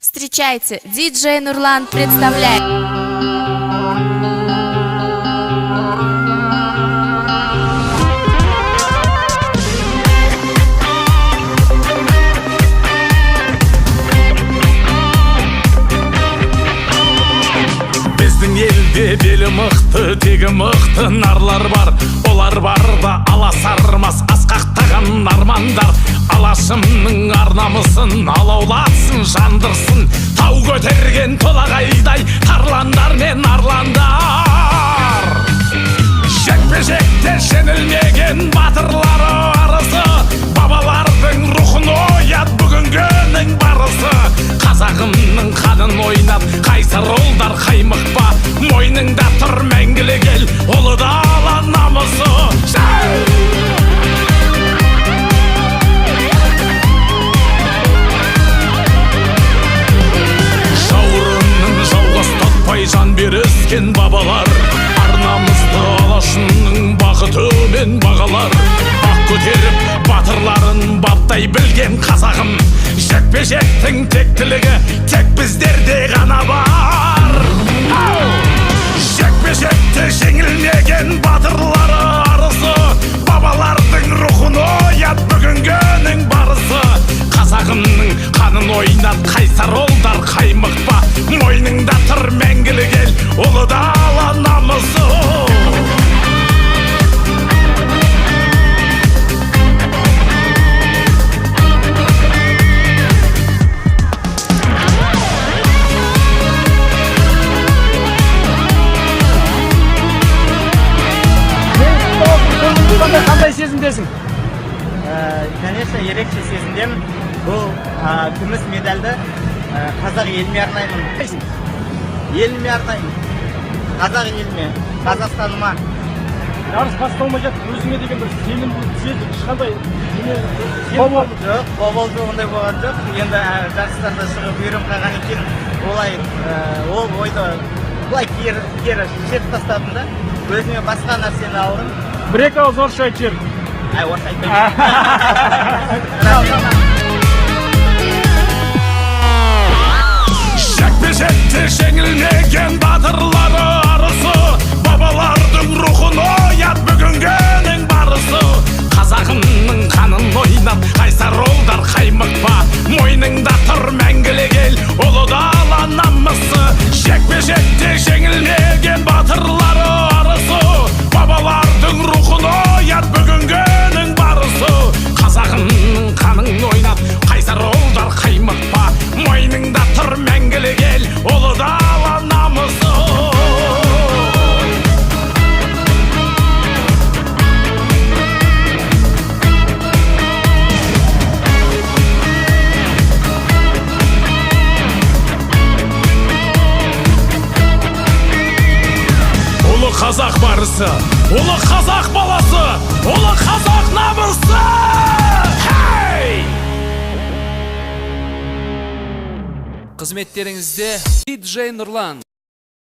Встречайте, диджей Нурлан представляет. Біздің елде белі мықты, тегі мықты нарлар бар. Олар барда аласармас асқақтаған армандар. Алашымның арнамысын алаулатсын, жандырсын. Тау көтерген толағайдай тарландар мен арландар. Жекпе-жекте жеңілмеген батырлары арысы. Бабалардың рухын оят бүгінгінің барысы. Қазағымның қанын ойнап қайсар ұлдар қаймықпа. Мойныңда тұр мәңгілік ел, ұлы дала намысы. Жауырынның жауға ұстатпай жан беріскен бабалар. Арнамызды алашымның бақыты мен бағалар. Бақ көтеріп батырларын баптай білген қазағым. Жекпе-жектің тектілігі тек біздерде ғана бар. Жекпе-жекте жеңілмеген батырлары арысы. Бабалардың рухын оят бүгінгінің барысы. Қазағымның қанын ойнат қайсар ұлдар қаймықпа. Мойныңда тұр мәңгілік ел, ұлы дала намысы. Қандай сезімдесің? Конечно, ерекше сезімдемін. Бұл күміс медальды қазақ еліме арнаймын. Еліме арнаймын. Қазақ еліме, Қазақстаныма. Жарыс басталмай жатып, өзіңе деген бір сенімді сезім, ешқандай Жоқ, қобалжу ондай болған жоқ. Енді жарыстарда шығып үйреніп қалған екен, ол ойды былай кері шертіп тастадым да. Өзіме басқа нәрсені алдым. бір-екі ауыз орысша айтып жібер. Орысша айтпаймын. Жекпе-жекте жеңілмеген батырлары арысы. Бабалардың рухын оят бүгінгінің барысы. Қазағымның қанын ойнап қайсар ұлдар қаймықпа. Мойныңда тұр мәңгілік ел, ұлы дала намысы. Жекпе-жекте жеңілмеген батырлары арысы. Бабалардың рухын оят бүгінгінің барысы. Қазағымның қанын ойнап қайсар ұлдар қаймықпа. Мойныңда тұр мәңгілік ел, ұлы дала намысы. Ұлы қазақ барысы, ұлы қазақ баласы, ұлы қазақ намысы. Қызметтеріңізде диджей Нурлан.